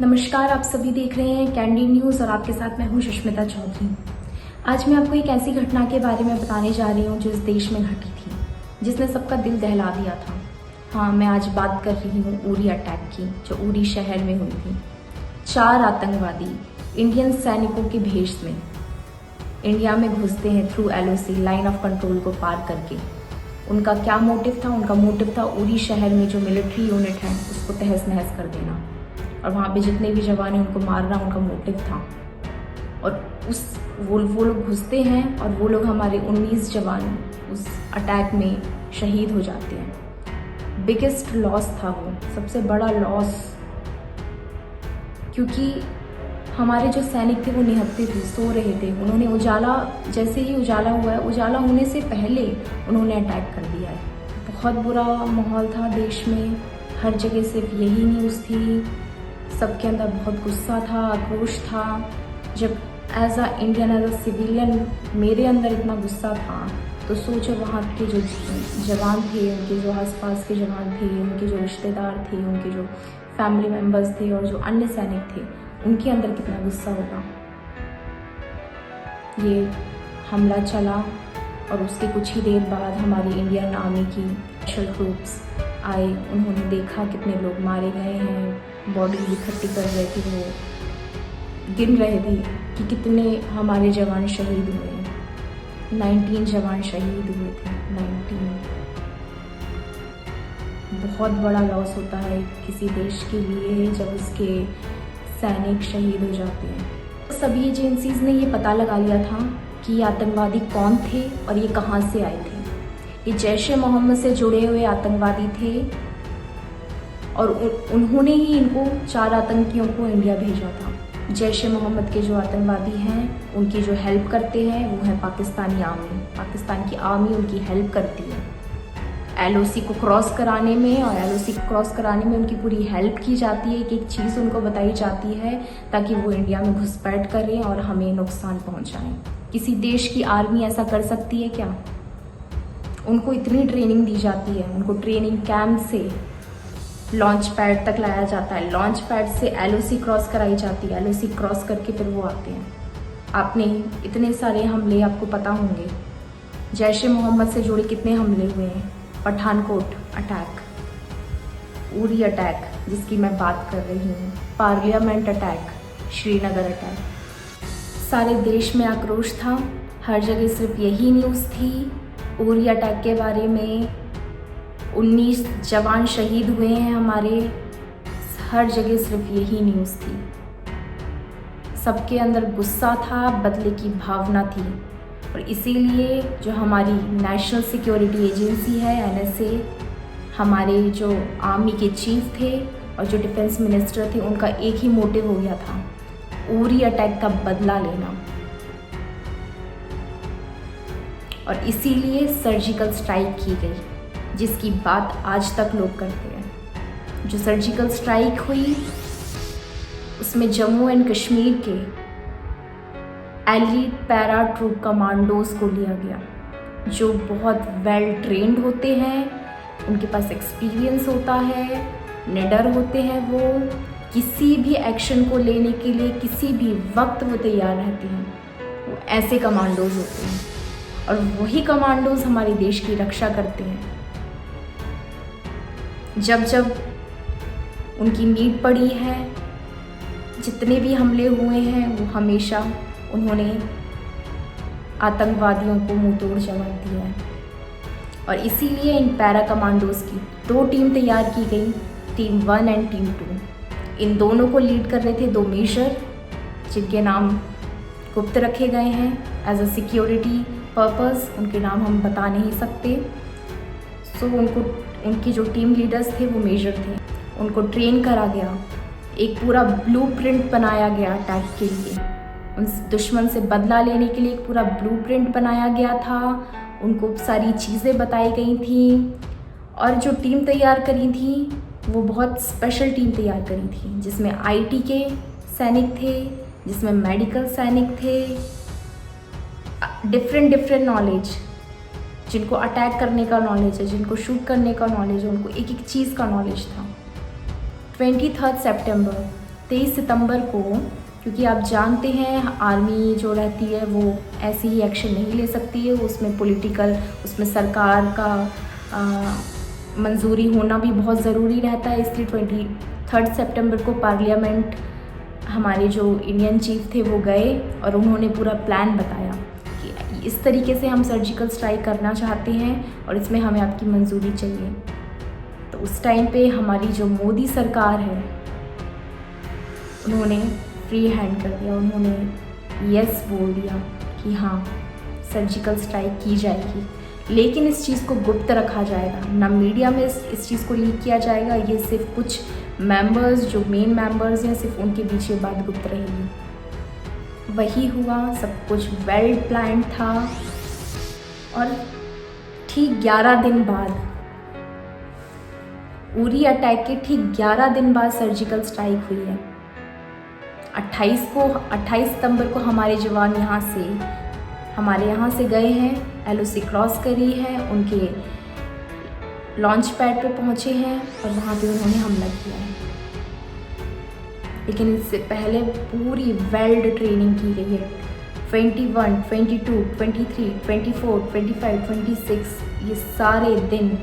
नमस्कार, आप सभी देख रहे हैं कैंडी न्यूज़ और आपके साथ मैं हूं सुष्मिता चौधरी। आज मैं आपको एक ऐसी घटना के बारे में बताने जा रही हूं जो इस देश में घटी थी, जिसने सबका दिल दहला दिया था। हाँ, मैं आज बात कर रही हूं उरी अटैक की, जो उरी शहर में हुई थी। 4 आतंकवादी इंडियन सैनिकों के भेष में इंडिया में घुसते हैं through LOC, line of control को पार करके। उनका क्या मोटिव था? उनका मोटिव था उरी शहर में जो मिलिट्री यूनिट है उसको तहस नहस कर देना, और वहाँ पे जितने भी जवान हैं उनको मारना उनका मोटिव था। और वो लोग घुसते हैं और वो लोग हमारे 19 जवान उस अटैक में शहीद हो जाते हैं। बिगेस्ट लॉस था वो, सबसे बड़ा लॉस, क्योंकि हमारे जो सैनिक थे वो निहत्थे थे, सो रहे थे। उन्होंने उजाला, जैसे ही उजाला हुआ है, उजाला होने से पहले उन्होंने अटैक कर दिया है। बहुत बुरा माहौल था देश में, हर जगह सिर्फ यही न्यूज़ थी। सबके अंदर बहुत गुस्सा था, आक्रोश था। जब as a Indian, as a civilian मेरे अंदर इतना गुस्सा था, तो सोचो वहाँ के जो जवान थे, उनके जो आसपास के जवान थे, उनके जो रिश्तेदार थे, उनके जो फैमिली मेम्बर्स थे और जो अन्य सैनिक थे, उनके अंदर कितना गुस्सा होगा। ये हमला चला और उसके कुछ ही देर बाद हमारी इंडियन आर्मी की स्पेशल ट्रूप्स आए। उन्होंने देखा कितने लोग मारे गए हैं, बॉडी इकट्ठी कर रहे थे, वो गिन रहे थे कि कितने हमारे जवान शहीद हुए हैं। 19 जवान शहीद हुए थे, 19। बहुत बड़ा लॉस होता है किसी देश के लिए जब उसके सैनिक शहीद हो जाते हैं। सभी एजेंसीज ने ये पता लगा लिया था कि ये आतंकवादी कौन थे और ये कहाँ से आए थे। ये जैश ए मोहम्मद से जुड़े हुए आतंकवादी थे और उन्होंने ही इनको 4 आतंकियों को इंडिया भेजा था। जैश ए मोहम्मद के जो आतंकवादी हैं, उनकी जो हेल्प करते हैं वो है पाकिस्तानी आर्मी। पाकिस्तान की आर्मी उनकी हेल्प करती है LOC को क्रॉस कराने में, और LOC को क्रॉस कराने में उनकी पूरी हेल्प की जाती है। एक चीज़ उनको बताई जाती है ताकि वो इंडिया में घुसपैठ करें और हमें नुकसान पहुंचाएं। किसी देश की आर्मी ऐसा कर सकती है क्या? उनको इतनी ट्रेनिंग दी जाती है, उनको ट्रेनिंग कैंप से लॉन्च पैड तक लाया जाता है, लॉन्च पैड से LOC क्रॉस कराई जाती है, LOC क्रॉस करके फिर वो आते हैं। आपने इतने सारे हमले आपको पता होंगे, जैश ए मोहम्मद से जुड़े कितने हमले हुए हैं। पठानकोट अटैक, उरी अटैक जिसकी मैं बात कर रही हूँ, पार्लियामेंट अटैक, श्रीनगर अटैक। सारे देश में आक्रोश था, हर जगह सिर्फ यही न्यूज़ थी उरी अटैक के बारे में। 19 जवान शहीद हुए हैं हमारे, हर जगह सिर्फ यही न्यूज़ थी। सबके अंदर गुस्सा था, बदले की भावना थी, और इसीलिए जो हमारी नेशनल सिक्योरिटी एजेंसी है NSA, हमारे जो आर्मी के चीफ थे और जो डिफेंस मिनिस्टर थे, उनका एक ही मोटिव हो गया था, उरी अटैक का बदला लेना। और इसीलिए सर्जिकल स्ट्राइक की गई, जिसकी बात आज तक लोग करते हैं। जो सर्जिकल स्ट्राइक हुई उसमें जम्मू एंड कश्मीर के एलीट पैरा ट्रूप कमांडोज को लिया गया, जो बहुत वेल ट्रेंड होते हैं, उनके पास एक्सपीरियंस होता है, निडर होते हैं। वो किसी भी एक्शन को लेने के लिए किसी भी वक्त वो तैयार रहते हैं। वो ऐसे कमांडोज होते हैं, और वही कमांडोज हमारे देश की रक्षा करते हैं। जब जब उनकी नीड पड़ी है, जितने भी हमले हुए हैं, वो हमेशा उन्होंने आतंकवादियों को मुंहतोड़ जवाब दिया है। और इसीलिए इन पैरा कमांडोज की 2 टीम तैयार की गई, टीम 1 एंड टीम 2। इन दोनों को लीड कर रहे थे 2 मेजर, जिनके नाम गुप्त रखे गए हैं एज अ सिक्योरिटी पर्पस। उनके नाम हम बता नहीं सकते। उनकी जो टीम लीडर्स थे वो मेजर थे। उनको ट्रेन करा गया, एक पूरा ब्लूप्रिंट बनाया गया अटैक के लिए। उन दुश्मन से बदला लेने के लिए एक पूरा ब्लूप्रिंट बनाया गया था। उनको सारी चीज़ें बताई गई थी, और जो टीम तैयार करी थी वो बहुत स्पेशल टीम तैयार करी थी, जिसमें IT के सैनिक थे, जिसमें मेडिकल सैनिक थे, डिफरेंट नॉलेज, जिनको अटैक करने का नॉलेज है, जिनको शूट करने का नॉलेज है, उनको एक एक चीज़ का नॉलेज था। 23 सितंबर 23 सितंबर को, क्योंकि आप जानते हैं आर्मी जो रहती है वो ऐसे ही एक्शन नहीं ले सकती है, उसमें पॉलिटिकल, उसमें सरकार का मंजूरी होना भी बहुत ज़रूरी रहता है। इसलिए 23 सितंबर को पार्लियामेंट हमारे जो इंडियन चीफ थे वो गए और उन्होंने पूरा प्लान बताया कि इस तरीके से हम सर्जिकल स्ट्राइक करना चाहते हैं और इसमें हमें आपकी मंजूरी चाहिए। तो उस टाइम पे हमारी जो मोदी सरकार है उन्होंने फ्री हैंड कर दिया, उन्होंने यस बोल दिया कि हाँ सर्जिकल स्ट्राइक की जाएगी, लेकिन इस चीज़ को गुप्त रखा जाएगा, ना मीडिया में इस चीज़ को लीक किया जाएगा। ये सिर्फ कुछ मेंबर्स, जो मेन मेंबर्स हैं, सिर्फ उनके बीच ये बात गुप्त रहेगी। वही हुआ, सब कुछ वेल प्लान था। और ठीक 11 दिन बाद, उरी अटैक के ठीक 11 दिन बाद सर्जिकल स्ट्राइक हुई है। 28 सितंबर को हमारे जवान हमारे यहाँ से गए हैं, LOC क्रॉस करी है, उनके लॉन्च पैड पे पहुँचे हैं और वहाँ पे उन्होंने हमला किया है। लेकिन इससे पहले पूरी वेल्ड ट्रेनिंग की गई है। 21, 22, 23, 24, 25, 26 ये सारे दिन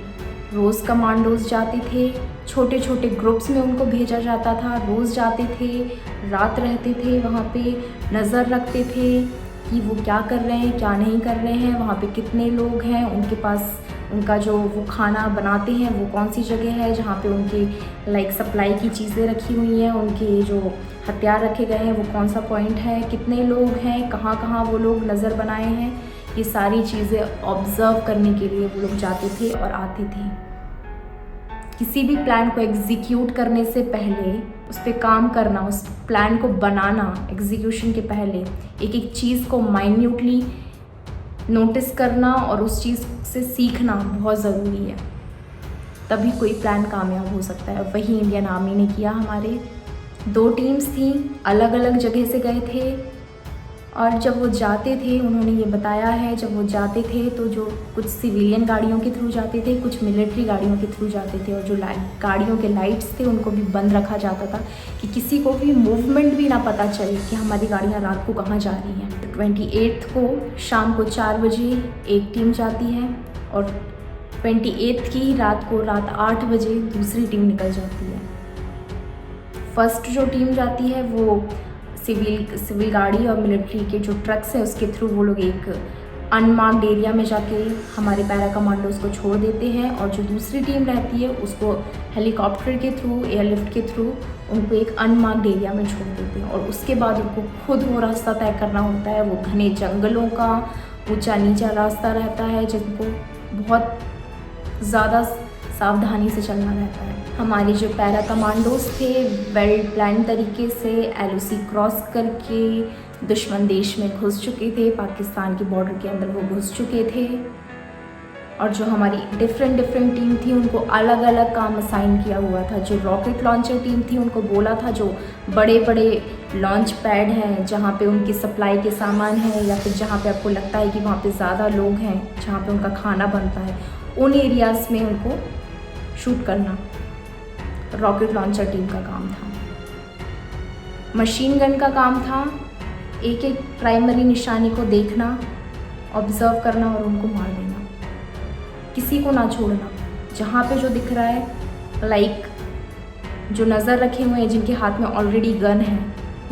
रोज़ कमांडोज जाते थे, छोटे छोटे ग्रुप्स में उनको भेजा जाता था, रोज़ जाते थे, रात रहते थे वहाँ पे, नज़र रखते थे कि वो क्या कर रहे हैं, क्या नहीं कर रहे हैं, वहाँ पे कितने लोग हैं, उनके पास उनका जो वो खाना बनाते हैं वो कौन सी जगह है जहाँ पे उनकी सप्लाई की चीज़ें रखी हुई हैं, उनके जो हथियार रखे गए हैं वो कौन सा पॉइंट है, कितने लोग हैं, कहाँ कहाँ वो लोग नज़र बनाए हैं। ये सारी चीज़ें ऑब्ज़र्व करने के लिए वो लोग जाते थे और आते थे। किसी भी प्लान को एग्जीक्यूट करने से पहले उस पर काम करना, उस प्लान को बनाना, एग्जीक्यूशन के पहले एक एक चीज़ को माइन्यूटली नोटिस करना और उस चीज़ से सीखना बहुत ज़रूरी है, तभी कोई प्लान कामयाब हो सकता है। वही इंडियन आर्मी ने किया। हमारे 2 टीम्स थी, अलग अलग जगह से गए थे और जब वो जाते थे उन्होंने ये बताया है, जब वो जाते थे तो जो कुछ सिविलियन गाड़ियों के थ्रू जाते थे, कुछ मिलिट्री गाड़ियों के थ्रू जाते थे और जो गाड़ियों के लाइट्स थे उनको भी बंद रखा जाता था कि किसी को भी मूवमेंट भी ना पता चले कि हमारी गाड़ियाँ रात को कहाँ जा रही हैं। 28 को शाम को 4 बजे एक टीम जाती है और 28 की रात 8 बजे दूसरी टीम निकल जाती है। फर्स्ट जो टीम जाती है वो सिविल गाड़ी और मिलिट्री के जो ट्रक्स हैं उसके थ्रू वो लोग एक अनमार्क्ड एरिया में जाके हमारे पैरा कमांडोज को छोड़ देते हैं और जो दूसरी टीम रहती है उसको हेलीकॉप्टर के थ्रू, एयरलिफ्ट के थ्रू उनको एक अनमार्क्ड एरिया में छोड़ देते हैं और उसके बाद उनको खुद वो रास्ता तय करना होता है। वो घने जंगलों का ऊंचा नीचा रास्ता रहता है जिनको बहुत ज़्यादा सावधानी से चलना रहता है। हमारे जो पैरा कमांडोज थे वेल प्लान तरीके से LOC क्रॉस करके दुश्मन देश में घुस चुके थे, पाकिस्तान के बॉर्डर के अंदर वो घुस चुके थे और जो हमारी डिफरेंट टीम थी उनको अलग अलग काम असाइन किया हुआ था। जो रॉकेट लॉन्चर टीम थी उनको बोला था जो बड़े बड़े लॉन्च पैड हैं जहाँ पे उनकी सप्लाई के सामान है या फिर जहाँ पे आपको लगता है कि वहाँ पे ज़्यादा लोग हैं, जहाँ पे उनका खाना बनता है, उन एरियाज़ में उनको शूट करना रॉकेट लॉन्चर टीम का काम था। मशीन गन का काम था एक एक प्राइमरी निशानी को देखना, ऑब्जर्व करना और उनको मार देना, किसी को ना छोड़ना। जहाँ पे जो दिख रहा है जो नज़र रखे हुए हैं, जिनके हाथ में ऑलरेडी गन है,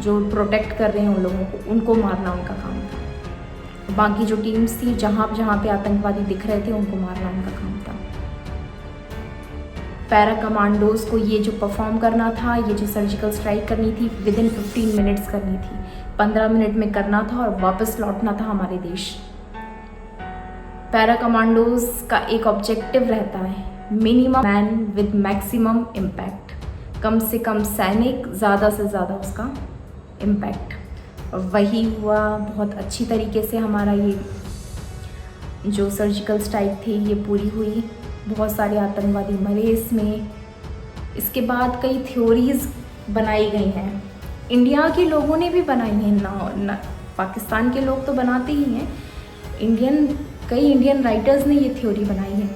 जो प्रोटेक्ट कर रहे हैं उन लोगों को, उनको मारना उनका काम था। बाकी जो टीम्स थी जहाँ पे आतंकवादी दिख रहे थे उनको मारना उनका काम था। पैरा कमांडोज को ये जो परफॉर्म करना था, ये जो सर्जिकल स्ट्राइक करनी थी, विदिन 15 मिनट्स करनी थी, 15 मिनट में करना था और वापस लौटना था हमारे देश। पैरा कमांडोज का एक ऑब्जेक्टिव रहता है minimum man with maximum impact, कम से कम सैनिक, ज़्यादा से ज़्यादा उसका इम्पैक्ट। और वही हुआ। बहुत अच्छी तरीके से हमारा ये जो सर्जिकल स्ट्राइक थी ये पूरी हुई। बहुत सारे आतंकवादी मरे इसमें। इसके बाद कई थ्योरीज़ बनाई गई हैं, इंडिया के लोगों ने भी बनाई हैं ना, पाकिस्तान के लोग तो बनाते ही हैं, कई इंडियन राइटर्स ने ये थ्योरी बनाई है।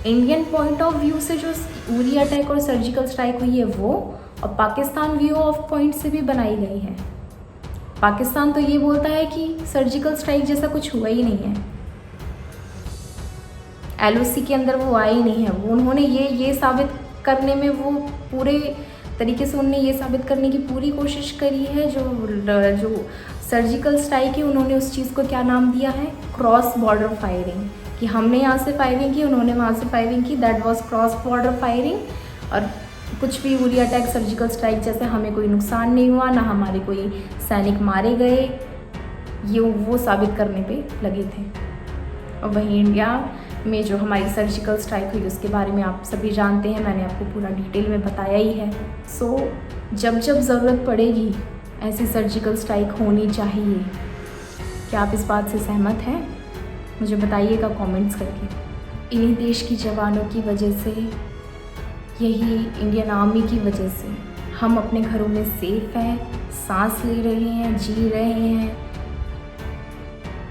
इंडियन पॉइंट ऑफ व्यू से जो उरी अटैक और सर्जिकल स्ट्राइक हुई है वो, और पाकिस्तान व्यू ऑफ पॉइंट से भी बनाई गई है। पाकिस्तान तो ये बोलता है कि सर्जिकल स्ट्राइक जैसा कुछ हुआ ही नहीं है, एलओसी के अंदर वो आए ही नहीं है। वो उन्होंने ये साबित करने में वो पूरे तरीके से उन्होंने ये साबित करने की पूरी कोशिश करी है, जो सर्जिकल स्ट्राइक है उन्होंने उस चीज़ को क्या नाम दिया है, क्रॉस बॉर्डर फायरिंग, कि हमने यहाँ से फायरिंग की, उन्होंने वहाँ से फायरिंग की, that was cross border firing. और कुछ भी उरी अटैक सर्जिकल स्ट्राइक जैसे हमें कोई नुकसान नहीं हुआ, ना हमारे कोई सैनिक मारे गए, ये वो साबित करने पे लगे थे। और वहीं इंडिया में जो हमारी सर्जिकल स्ट्राइक हुई उसके बारे में आप सभी जानते हैं, मैंने आपको पूरा डिटेल में बताया ही है। सो जब जब ज़रूरत पड़ेगी ऐसी सर्जिकल स्ट्राइक होनी चाहिए। क्या आप इस बात से सहमत हैं? मुझे बताइएगा कमेंट्स करके। इन्हीं देश की जवानों की वजह से, यही इंडियन आर्मी की वजह से हम अपने घरों में सेफ हैं, सांस ले रहे हैं, जी रहे हैं,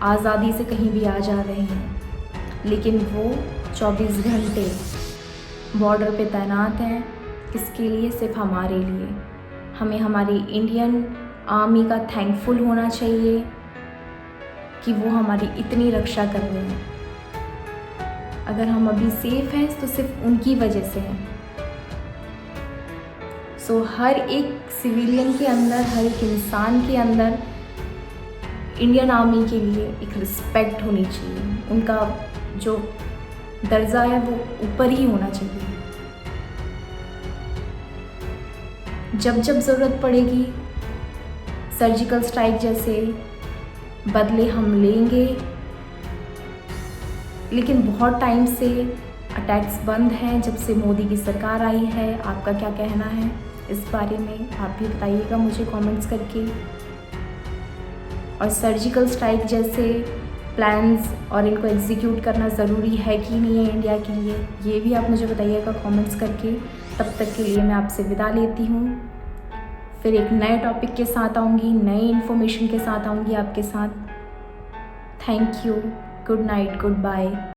आज़ादी से कहीं भी आ जा रहे हैं। लेकिन वो 24 घंटे बॉर्डर पे तैनात हैं, किसके लिए? सिर्फ हमारे लिए। हमें हमारी इंडियन आर्मी का थैंकफुल होना चाहिए कि वो हमारी इतनी रक्षा कर रहे हैं। अगर हम अभी सेफ हैं तो सिर्फ उनकी वजह से हैं। सो हर एक सिविलियन के अंदर, हर एक इंसान के अंदर इंडियन आर्मी के लिए एक रिस्पेक्ट होनी चाहिए। उनका जो दर्जा है वो ऊपर ही होना चाहिए। जब जब ज़रूरत पड़ेगी सर्जिकल स्ट्राइक जैसे बदले हम लेंगे, लेकिन बहुत टाइम से अटैक्स बंद हैं जब से मोदी की सरकार आई है। आपका क्या कहना है इस बारे में? आप भी बताइएगा मुझे कमेंट्स करके। और सर्जिकल स्ट्राइक जैसे प्लान्स और इनको एग्जीक्यूट करना ज़रूरी है कि नहीं है इंडिया के लिए, ये भी आप मुझे बताइएगा कमेंट्स करके। तब तक के लिए मैं आपसे विदा लेती हूँ। फिर एक नए टॉपिक के साथ आऊँगी, नई इन्फॉर्मेशन के साथ आऊँगी आपके साथ। Thank you, good night, good bye.